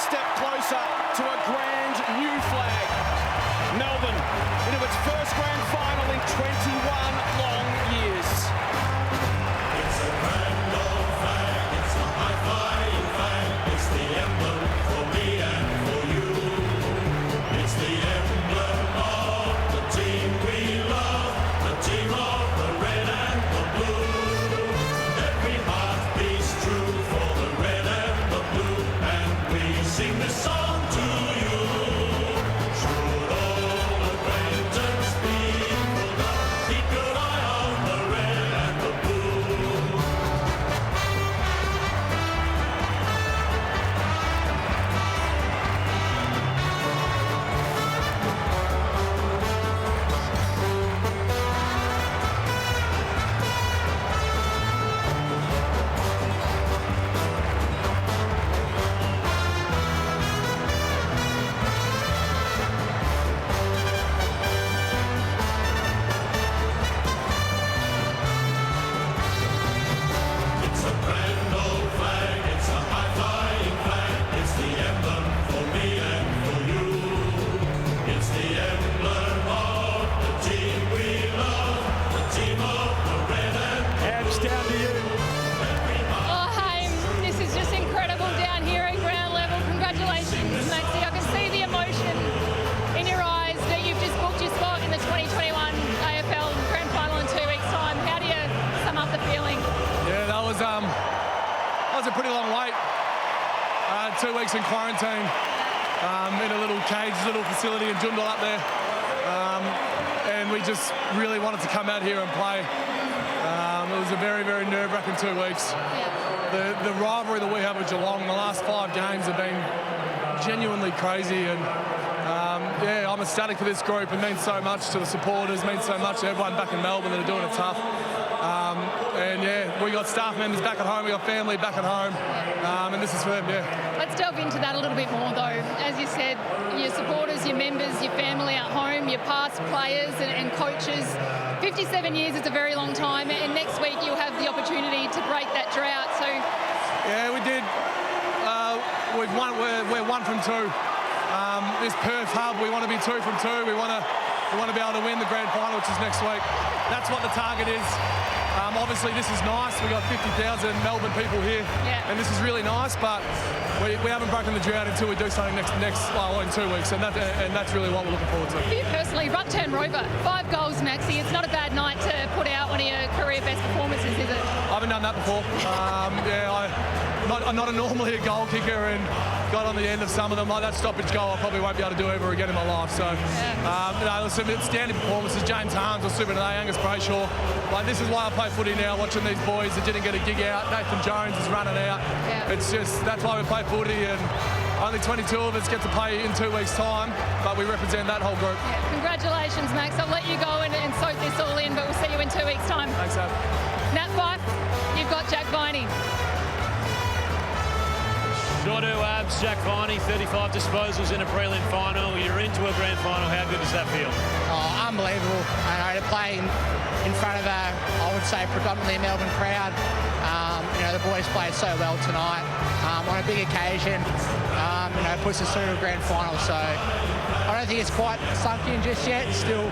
step closer to a grand new flag. Melbourne into its first grand final in 21 long years. It's a grand old flag, it's a high-flying flag, it's the emblem for me and for you. It's the emblem of the team we love, the team of the red and the blue. Every heart beats true for the red and the blue, and we sing this song to you. Should all acquaintance people know, keep your eye on the red and the blue. It's a grand old flag, it's a high-flying flag, it's the emblem for me and for you. It's the emblem of the team we love, the team of the red and Abs down to you. Oh, Haim, this is just incredible down here at ground level. Congratulations, Maxie. I can see the emotion in your eyes that you've just booked your spot in the 2021 AFL Grand Final in 2 weeks' time. How do you sum up the feeling? Yeah, that was a pretty long wait. 2 weeks in quarantine in a little cage, little facility in Joondalup up there. And we just really wanted to come out here and play. It was a very, very nerve-wracking 2 weeks. The rivalry that we have with Geelong, the last 5 games have been genuinely crazy, and yeah, I'm ecstatic for this group. It means so much to the supporters, means so much to everyone back in Melbourne that are doing it tough. And yeah, we got staff members back at home, we got family back at home, and this is for them, yeah. Let's delve into that a little bit more, though. As you said, your supporters, your members, your family at home, your past players and coaches. 57 years is a very long time, and next week you'll have the opportunity to break that drought. So Yeah, we did. We've won. We're 1 from 2. This Perth hub, we want to be 2 from 2. We want to be able to win the grand final, which is next week. That's what the target is. Obviously, this is nice. We got 50,000 Melbourne people here, and this is really nice. But we haven't broken the drought until we do something in 2 weeks, and that's really what we're looking forward to. for you personally, Ruckturn Rover, 5 goals, Maxie. It's not a bad night to put out one of your career best performances, is it? I haven't done that before. I'm not normally a goal kicker, and got on the end of some of them. Like that stoppage goal, I probably won't be able to do ever again in my life. So, listen, it's standing performances. James Harms was super today, Angus Brayshaw. Like, this is why I play footy now, watching these boys that didn't get a gig out. Nathan Jones is running out. It's just, that's why we play footy, and only 22 of us get to play in 2 weeks' time, but we represent that whole group. Congratulations, Max. I'll let you go and soak this all in, but we'll see you in 2 weeks' time. Thanks, Ab. Nat Fife, you've got Jack Viney. Sure do, Abs. Jack Viney, 35 disposals in a Prelim-Final. You're into a grand final. How good does that feel? Oh, unbelievable. I know, to play in front of I would say, predominantly a Melbourne crowd. The boys played so well tonight on a big occasion. Puts us through to a grand final. So I don't think it's quite sunk in just yet. It's still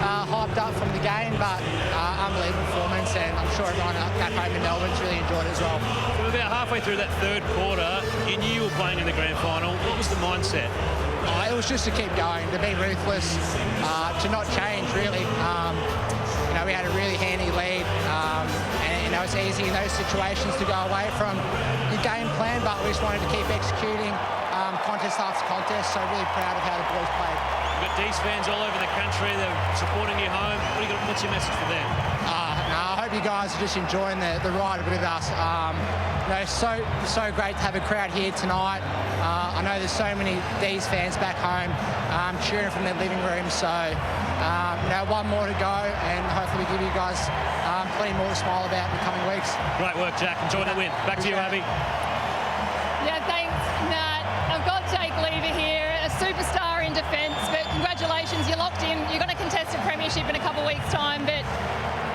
hyped up from the game, but unbelievable performance, and I'm sure everyone back home in Melbourne's really enjoyed it as well. So about halfway through that third quarter, you knew you were playing in the grand final. What was the mindset? It was just to keep going, to be ruthless, to not change really. We had a really handy lead, and it's easy in those situations to go away from your game plan, but we just wanted to keep executing contest after contest, so really proud of how the boys played. You've got D's fans all over the country. They're supporting you home. What's your message for them? I hope you guys are just enjoying the ride with us. So great to have a crowd here tonight. I know there's so many D's fans back home cheering from their living rooms. So, one more to go, and hopefully we give you guys plenty more to smile about in the coming weeks. Great work, Jack. Enjoy the win. Back to you, Abby. Yeah, thanks, Nat. I've got Jake Lever here, a superstar in defence, but congratulations, you're locked in. You're going to contest a premiership in a couple of weeks' time, but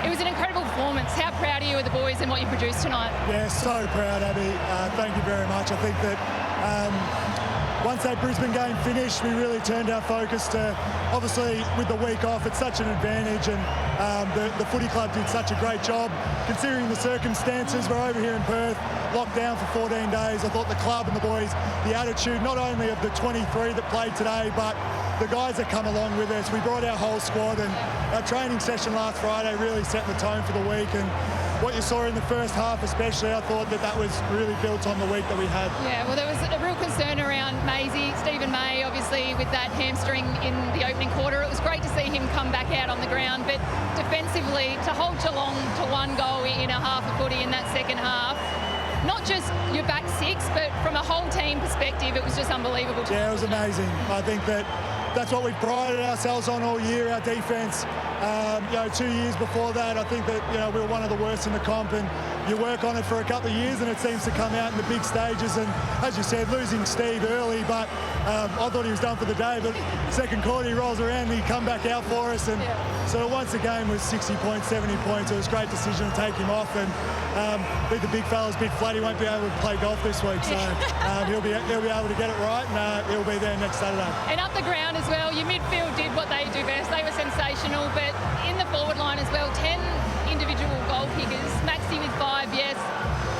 it was an incredible performance. How proud are you of the boys and what you produced tonight? Yeah, so proud, Abby. Thank you very much. I think that once that Brisbane game finished, we really turned our focus to, obviously, with the week off, it's such an advantage, and the footy club did such a great job. Considering the circumstances, we're over here in Perth, locked down for 14 days. I thought the club and the boys, the attitude, not only of the 23 that played today, but the guys that come along with us. We brought our whole squad, and our training session last Friday really set the tone for the week. And what you saw in the first half especially, I thought that was really built on the week that we had. Yeah, well, there was a real concern around Maisie, Stephen May, obviously, with that hamstring in the opening quarter. It was great to see him come back out on the ground, but defensively, to hold Geelong to one goal in a half of footy in that second half, not just your back six, but from a whole team perspective, it was just unbelievable. Yeah, it was amazing. I think that's what we've prided ourselves on all year, our defence. 2 years before that, I think that we were one of the worst in the comp, and you work on it for a couple of years and it seems to come out in the big stages. And as you said, losing Steve early, but I thought he was done for the day, but second quarter he rolls around and he come back out for us, and so once the game was 60 points, 70 points, it was a great decision to take him off. And I think the big fella's a bit flat, he won't be able to play golf this week, so he'll be able to get it right, and he'll be there next Saturday. And up the ground as well, your midfield did what they do best. They were sensational, but in the forward line as well, 10 individual goal kickers, Maxi with 5, yes,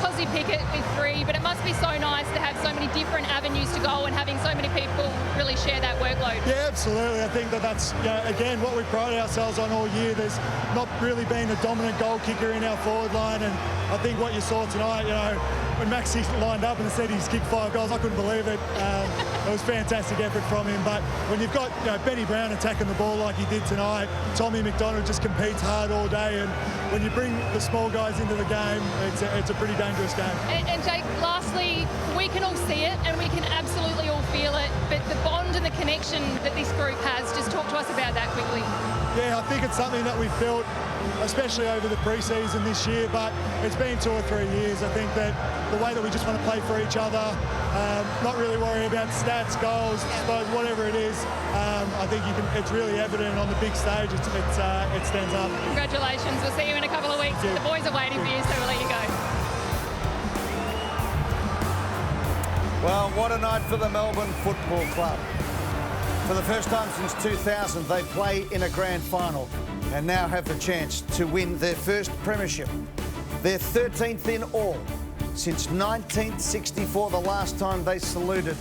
Cosy Pickett with 3, but it must be so nice to have so many different avenues to go and having so many people really share that workload. Yeah, absolutely. I think that's, again, what we pride ourselves on all year. There's not really been a dominant goal kicker in our forward line, and I think what you saw tonight, when Maxi lined up and said he's kicked 5 goals, I couldn't believe it. It was fantastic effort from him. But when you've got Benny Brown attacking the ball like he did tonight, Tommy McDonald just competes hard all day, and when you bring the small guys into the game, it's a pretty dangerous game. And Jake, lastly, we can all see it and we can absolutely all feel it, but the bond and the connection that this group has, just talk to us about that quickly. Yeah, I think it's something that we've built, especially over the pre-season this year, but it's been 2 or 3 years. I think that the way that we just want to play for each other, not really worry about stats, goals, whatever it is, I think it's really evident on the big stage. It stands up. Congratulations. We'll see you in a couple of weeks. The boys are waiting for you, so we'll let you go. Well, what a night for the Melbourne Football Club. For the first time since 2000, they play in a grand final and now have the chance to win their first premiership. Their 13th in all since 1964, the last time they saluted.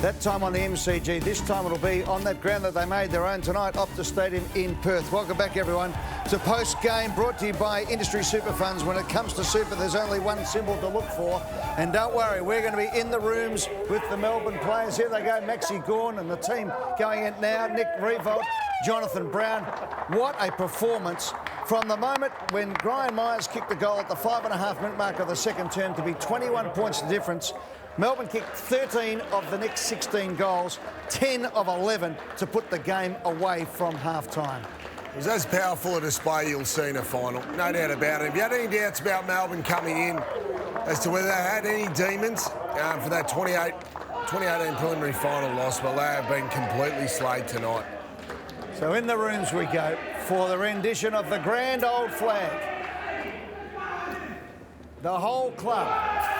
That time on the MCG. This time it'll be on that ground that they made their own tonight, Optus Stadium in Perth. Welcome back, everyone, to Post Game, brought to you by Industry Super Funds. When it comes to super, there's only one symbol to look for. And don't worry, we're going to be in the rooms with the Melbourne players. Here they go, Maxi Gawn and the team going in now. Nick Revolt, Jonathan Brown. What a performance from the moment when Brian Myers kicked the goal at the 5.5-minute mark of the second term to be 21 points the difference. Melbourne kicked 13 of the next 16 goals, 10 of 11 to put the game away from half-time. It was as powerful a display you'll see in a final, no doubt about it. If you had any doubts about Melbourne coming in as to whether they had any demons for that 2018 preliminary final loss, well, they have been completely slayed tonight. So in the rooms we go for the rendition of the grand old flag. The whole club.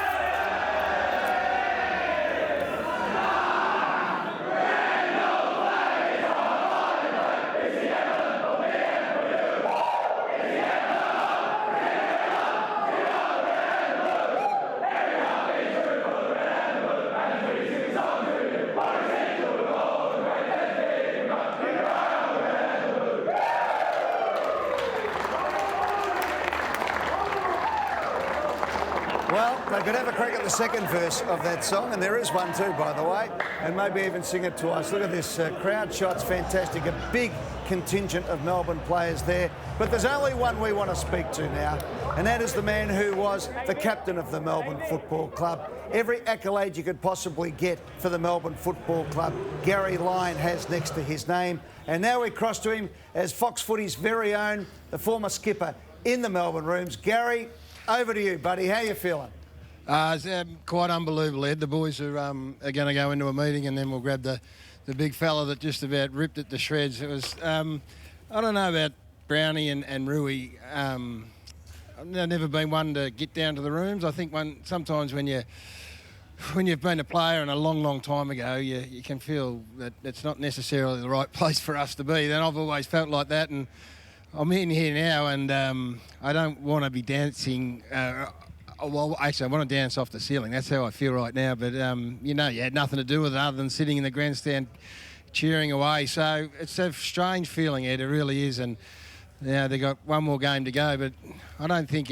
Well, they could have a crack at the second verse of that song, and there is one too, by the way, and maybe even sing it twice. Look at this crowd shot's fantastic. A big contingent of Melbourne players there. But there's only one we want to speak to now, and that is the man who was the captain of the Melbourne Football Club. Every accolade you could possibly get for the Melbourne Football Club, Gary Lyon has next to his name. And now we cross to him as Fox Footy's very own, the former skipper in the Melbourne rooms. Gary, over to you, buddy. How you feeling? It's quite unbelievable, Ed. The boys are going to go into a meeting and then we'll grab the big fella that just about ripped it to shreds. It was, I don't know about Brownie and Rui. I've never been one to get down to the rooms. I think sometimes when you when you've been a player and a long, long time ago, you can feel that it's not necessarily the right place for us to be. Then I've always felt like that, and I'm in here now, and I don't want to be dancing. Well, actually, I want to dance off the ceiling. That's how I feel right now. But, you had nothing to do with it other than sitting in the grandstand cheering away. So it's a strange feeling, Ed. It really is. And, they got one more game to go. But I don't think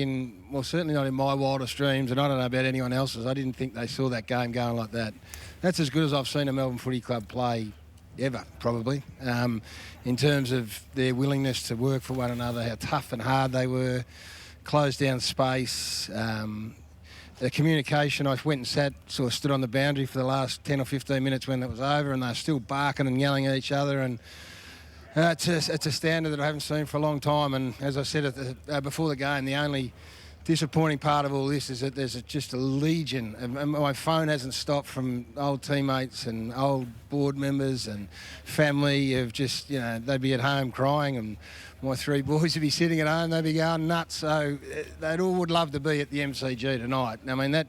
certainly not in my wildest dreams, and I don't know about anyone else's, I didn't think they saw that game going like that. That's as good as I've seen a Melbourne Footy Club play ever, probably, in terms of their willingness to work for one another, how tough and hard they were, closed down space, the communication. I went and stood on the boundary for the last 10 or 15 minutes when it was over, and they were still barking and yelling at each other, and it's a standard that I haven't seen for a long time. And as I said before the game, the only disappointing part of all this is that there's just a legion. And my phone hasn't stopped from old teammates and old board members and family of just, they'd be at home crying, and my three boys would be sitting at home, they'd be going nuts. So they'd all would love to be at the MCG tonight. I mean,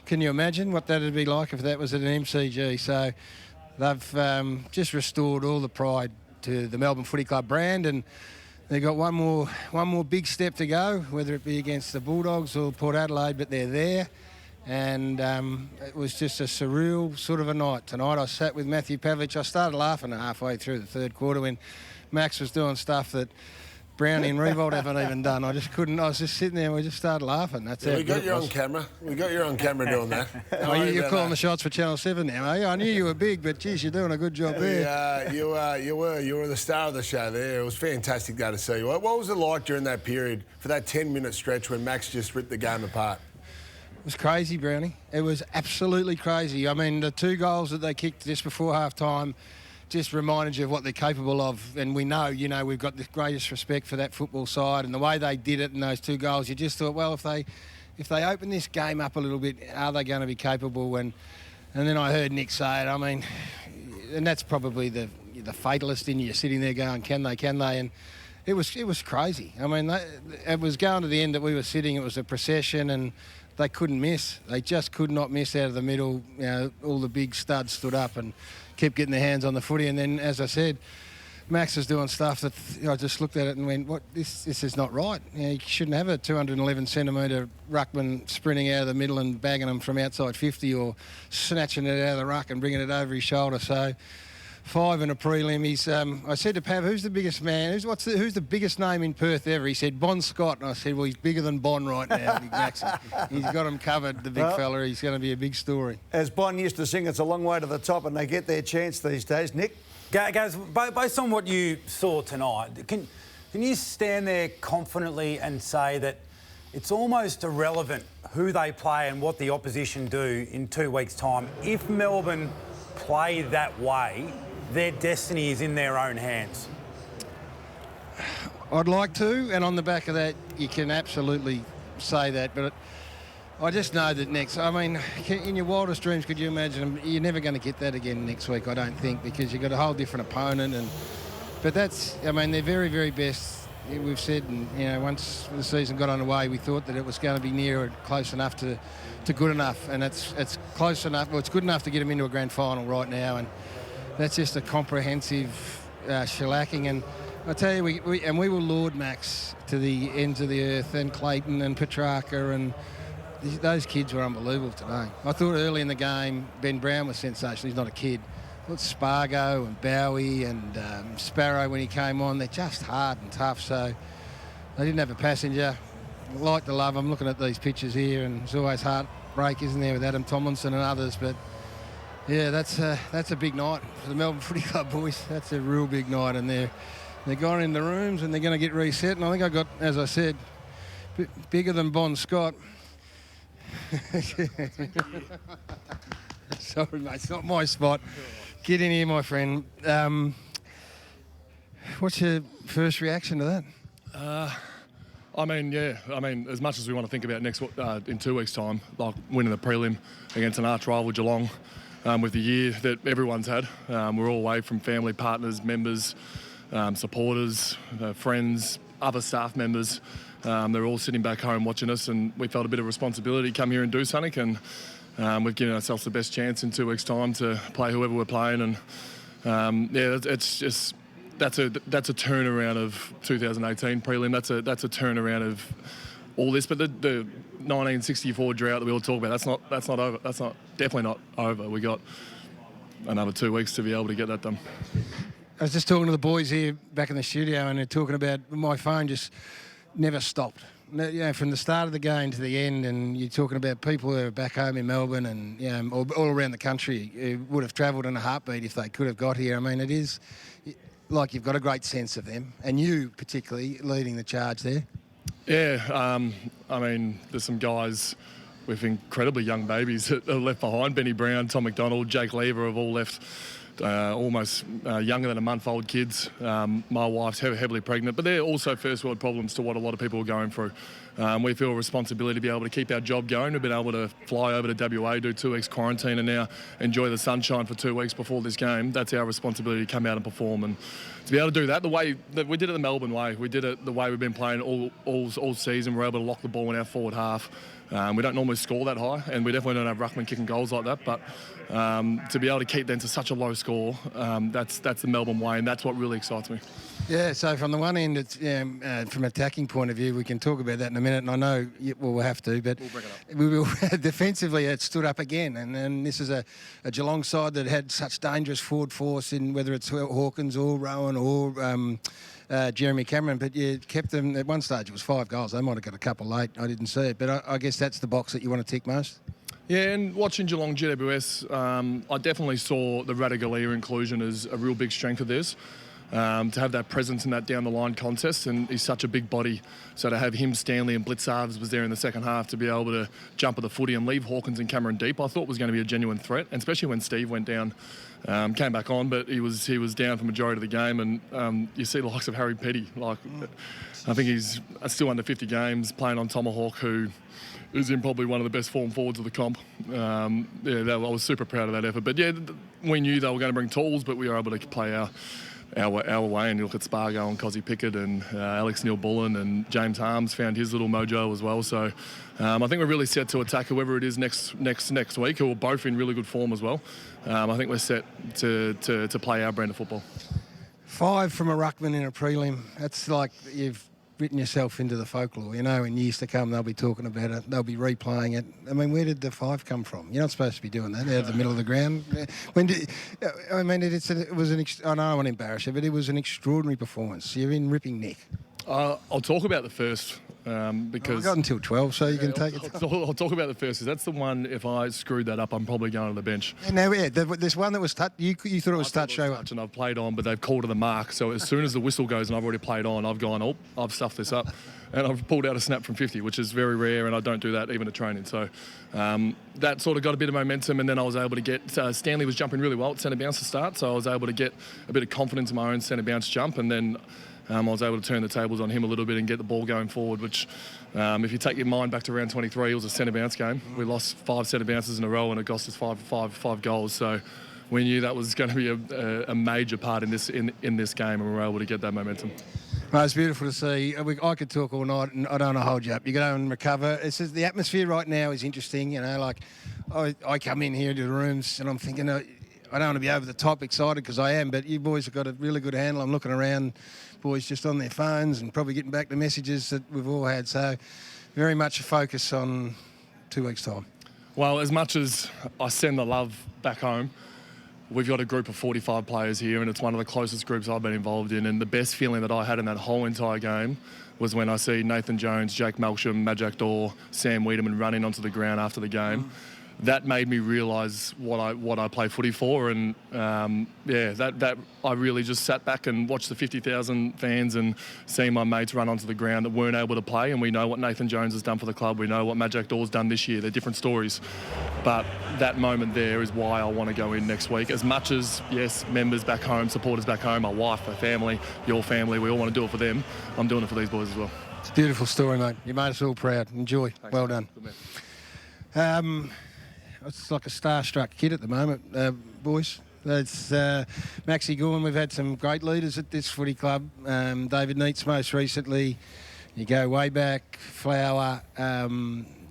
can you imagine what that would be like if that was at an MCG? So they've just restored all the pride to the Melbourne Footy Club brand, and they've got one more big step to go, whether it be against the Bulldogs or Port Adelaide, but they're there. And it was just a surreal sort of a night tonight. I sat with Matthew Pavlich. I started laughing halfway through the third quarter when Max was doing stuff that Brownie and Revolt haven't even done. I just couldn't. I was just sitting there and we just started laughing. That's how we got you on camera. We got you on camera doing that. You're calling the shots for Channel 7 now, are you? I knew you were big, but geez, you're doing a good job there. You were the star of the show there. It was fantastic day to see you. What was it like during that period for that 10-minute stretch when Max just ripped the game apart? It was crazy, Brownie. It was absolutely crazy. I mean, the 2 goals that they kicked just before half-time just reminded you of what they're capable of. And we know, we've got the greatest respect for that football side, and the way they did it in those 2 goals, you just thought, well, if they open this game up a little bit, are they going to be capable? And then I heard Nick say it. I mean, and that's probably the fatalist in you, sitting there going, can they? And it was crazy. I mean, it was going to the end that we were sitting. It was a procession, and they couldn't miss. They just could not miss out of the middle. All the big studs stood up and kept getting their hands on the footy. And then, as I said, Max is doing stuff that I just looked at it and went, "What? This is not right. You shouldn't have a 211-centimetre ruckman sprinting out of the middle and bagging them from outside 50, or snatching it out of the ruck and bringing it over his shoulder." So 5 in a prelim. I said to Pav, "Who's the biggest man? Who's the biggest name in Perth ever?" He said, "Bon Scott." And I said, "Well, he's bigger than Bon right now, Big Max. He's got him covered, the big fella. He's going to be a big story." As Bon used to sing, it's a long way to the top, and they get their chance these days. Nick? Guys, based on what you saw tonight, can you stand there confidently and say that it's almost irrelevant who they play and what the opposition do in 2 weeks' time? If Melbourne play that way, their destiny is in their own hands. I'd like to, and on the back of that, you can absolutely say that, but I just know that in your wildest dreams, could you imagine, you're never going to get that again next week, I don't think, because you've got a whole different opponent. But they're very, very best. We've said, and once the season got underway, we thought that it was going to be near or close enough to good enough, and it's close enough. Well, it's good enough to get them into a grand final right now, and that's just a comprehensive shellacking. And I tell you, we will laud Max to the ends of the earth, and Clayton and Petrarca, and those kids were unbelievable today. I thought early in the game Ben Brown was sensational. He's not a kid. I thought Spargo and Bowie and Sparrow, when he came on, they're just hard and tough. So they didn't have a passenger. I like to love them. Looking at these pictures here, and it's always heartbreak, isn't there, with Adam Tomlinson and others. But yeah, that's a big night for the Melbourne Footy Club boys. That's a real big night, and they're gone in the rooms and they're going to get reset. And I think I got, as I said, bigger than Bon Scott. Sorry, mate, it's not my spot. Get in here, my friend. What's your first reaction to that? As much as we want to think about next in 2 weeks' time, like winning the prelim against an arch rival Geelong, with the year that everyone's had, we're all away from family, partners, members, supporters, friends, other staff members. They're all sitting back home watching us, and we felt a bit of responsibility to come here and do something. And we've given ourselves the best chance in 2 weeks' time to play whoever we're playing, and it's just that's a turnaround of 2018 prelim. That's a turnaround of all this. But the 1964 drought that we all talk about, that's not over. That's definitely not over. We got another 2 weeks to be able to get that done. I was just talking to the boys here back in the studio, and they're talking about my phone just never stopped. You know, from the start of the game to the end, and you're talking about people who are back home in Melbourne and, you know, all around the country who would have travelled in a heartbeat if they could have got here. I mean, it is like you've got a great sense of them, and you particularly leading the charge there. Yeah, I mean, there's some guys with incredibly young babies that are left behind. Benny Brown, Tom McDonald, Jake Lever have all left almost younger than a month-old kids. My wife's heavily pregnant, but they're also first-world problems to what a lot of people are going through. We feel a responsibility to be able to keep our job going. We've been able to fly over to WA, do 2 weeks quarantine, and now enjoy the sunshine for 2 weeks before this game. That's our responsibility to come out and perform, and to be able to do that the way that we did it the Melbourne way. We did it the way we've been playing all season. We're able to lock the ball in our forward half. We don't normally score that high, and we definitely don't have ruckman kicking goals like that, but to be able to keep them to such a low score, that's the Melbourne way, and that's what really excites me. Yeah, so from the one end, it's, from an attacking point of view, we can talk about that in a minute, and I know we'll have to, but we'll bring it up. we will. Defensively, it stood up again, and this is a Geelong side that had such dangerous forward force in whether it's Hawkins or Rowan or Jeremy Cameron, but you kept them. At one stage it was 5 goals. They might have got a couple late. I didn't see it, but I guess that's the box that you want to tick most. Yeah, and watching Geelong GWS, I definitely saw the Radaglia inclusion as a real big strength of theirs. To have that presence in that down-the-line contest, and he's such a big body. So to have him, Stanley and Blitzarves was there in the second half to be able to jump at the footy and leave Hawkins and Cameron deep, I thought was going to be a genuine threat, and especially when Steve went down, came back on, but he was down for the majority of the game, and you see the likes of Harry Petty. Like, I think he's still under 50 games playing on Tomahawk, who is in probably one of the best form forwards of the comp. I was super proud of that effort. But yeah, we knew they were going to bring tools, but we were able to play our way, and you look at Spargo and Cozzy Pickett and Alex Neil-Bullen, and James Harms found his little mojo as well. So I think we're really set to attack whoever it is next week, who are both in really good form as well. I think we're set to play our brand of football. 5 from a ruckman in a prelim. That's like you've written yourself into the folklore. You know, in years to come, they'll be talking about it. They'll be replaying it. I mean, where did the 5 come from? You're not supposed to be doing that out of the middle of the ground. I know I don't want to embarrass you, but it was an extraordinary performance. You're in ripping nick. I'll talk about the first because I've got until 12, so you can take it. I'll talk about the first because that's the one. If I screwed that up, I'm probably going to the bench. Now, there's one that was touched. You thought it was touched, and I've played on, but they've called to the mark. So as soon as the whistle goes and I've already played on, I've gone, I've stuffed this up, and I've pulled out a snap from 50, which is very rare, and I don't do that even at training. So that sort of got a bit of momentum, and then I was able to get Stanley was jumping really well at centre bounce to start, so I was able to get a bit of confidence in my own centre bounce jump, and then I was able to turn the tables on him a little bit and get the ball going forward, which if you take your mind back to round 23, it was a centre bounce game. We lost 5 centre bounces in a row and it cost us five goals. So we knew that was going to be a major part in this game, and we were able to get that momentum. Well, it's beautiful to see. I could talk all night, and I don't want to hold you up. You go and recover. It's just, the atmosphere right now is interesting. You know, like I come in here to the rooms and I'm thinking, I don't want to be over the top excited because I am, but you boys have got a really good handle. I'm looking around, boys just on their phones and probably getting back the messages that we've all had. So very much a focus on 2 weeks' time. Well, as much as I send the love back home, we've got a group of 45 players here, and it's one of the closest groups I've been involved in. And the best feeling that I had in that whole entire game was when I see Nathan Jones, Jake Melsham, Majak Daw, Sam Wiedemann running onto the ground after the game. That made me realise what I play footy for, and that I really just sat back and watched the 50,000 fans and seeing my mates run onto the ground that weren't able to play. And we know what Nathan Jones has done for the club. We know what Majak Daw's done this year. They're different stories, but that moment there is why I want to go in next week. As much as, yes, members back home, supporters back home, my wife, my family, your family, we all want to do it for them. I'm doing it for these boys as well. It's a beautiful story, mate. You made us all proud. Enjoy. Thanks, well done. It's like a starstruck kid at the moment, boys. It's Maxie Gorman. We've had some great leaders at this footy club. David Neitz most recently. You go way back, Flower.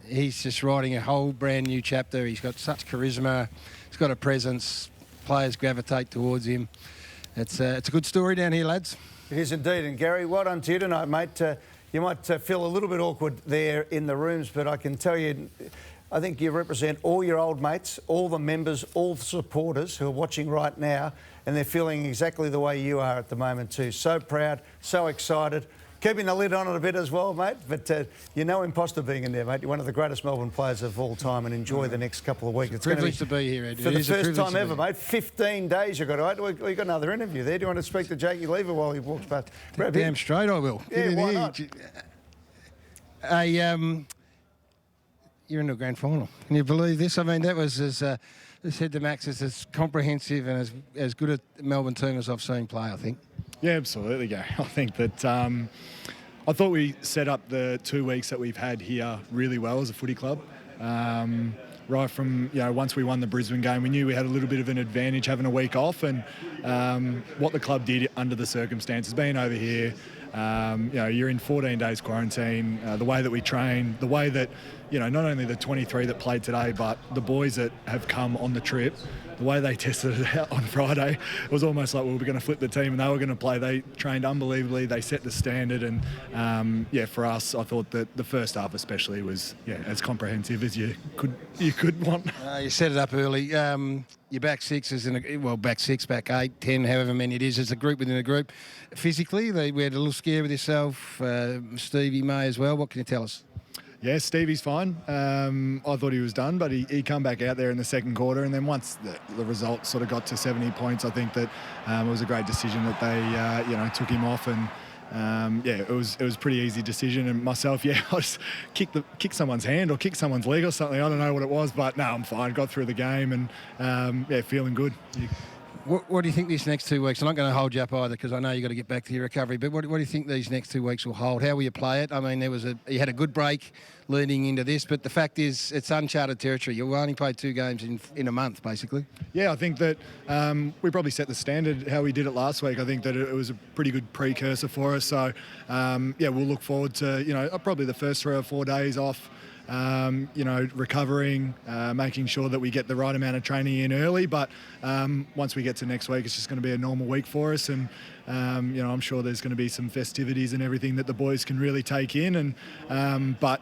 he's just writing a whole brand new chapter. He's got such charisma. He's got a presence. Players gravitate towards him. It's a good story down here, lads. It is indeed. And Gary, well done to you tonight, mate. You might feel a little bit awkward there in the rooms, but I can tell you, I think you represent all your old mates, all the members, all the supporters who are watching right now, and they're feeling exactly the way you are at the moment too. So proud, so excited. Keeping the lid on it a bit as well, mate, but you're no imposter being in there, mate. You're one of the greatest Melbourne players of all time, and enjoy the next couple of weeks. It's privilege to be here, Ed. For the first time ever, mate. 15 days you've got to wait. We've got another interview there. Do you want to speak to Jakey Lever while he walks past? Damn straight I will. Yeah, why not? You're in the grand final. Can you believe this? I mean, that was, as said to Max, as comprehensive and as good a Melbourne team as I've seen play, I think. Yeah, absolutely, Gary. I think that I thought we set up the 2 weeks that we've had here really well as a footy club. Right from, once we won the Brisbane game, we knew we had a little bit of an advantage having a week off, and what the club did under the circumstances, being over here, you're in 14 days quarantine, the way that we train, the way that, not only the 23 that played today, but the boys that have come on the trip, the way they tested it out on Friday, it was almost like we were going to flip the team and they were going to play. They trained unbelievably. They set the standard, and for us, I thought that the first half especially was as comprehensive as you could want. You set it up early. Your back six is back 8, 10, however many it is. It's a group within a group. Physically, we had a little scare with yourself, Stevie May as well. What can you tell us? Yeah, Stevie's fine. I thought he was done, but he come back out there in the second quarter, and then once the result sort of got to 70 points, I think that it was a great decision that they took him off, and it was a pretty easy decision. And myself, I just kicked someone's hand or kicked someone's leg or something. I don't know what it was, but no, I'm fine. Got through the game and feeling good. What do you think these next 2 weeks? I'm not going to hold you up either because I know you've got to get back to your recovery, but what do you think these next 2 weeks will hold? How will you play it? I mean, you had a good break leading into this, but the fact is it's uncharted territory. You'll only play 2 games in a month, basically. Yeah, I think that we probably set the standard how we did it last week. I think that it was a pretty good precursor for us. So, we'll look forward to, probably the first 3 or 4 days off, recovering, making sure that we get the right amount of training in early. But once we get to next week, it's just going to be a normal week for us. And, I'm sure there's going to be some festivities and everything that the boys can really take in. And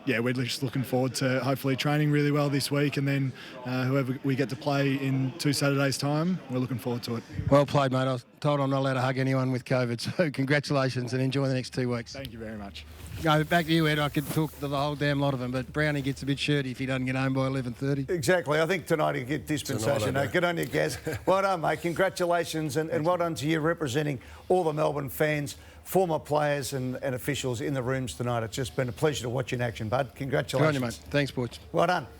we're just looking forward to hopefully training really well this week. And then whoever we get to play in 2 Saturdays' time, we're looking forward to it. Well played, mate. I was told I'm not allowed to hug anyone with COVID. So congratulations and enjoy the next 2 weeks. Thank you very much. No, back to you, Ed. I could talk to the whole damn lot of them, but Brownie gets a bit shirty if he doesn't get home by 11:30. Exactly. I think tonight he'll get dispensation. Good on you, Gaz. Well done, mate. Congratulations, and well done to you representing all the Melbourne fans, former players and officials in the rooms tonight. It's just been a pleasure to watch you in action, bud. Congratulations. Good on you, mate. Thanks, boys. Well done.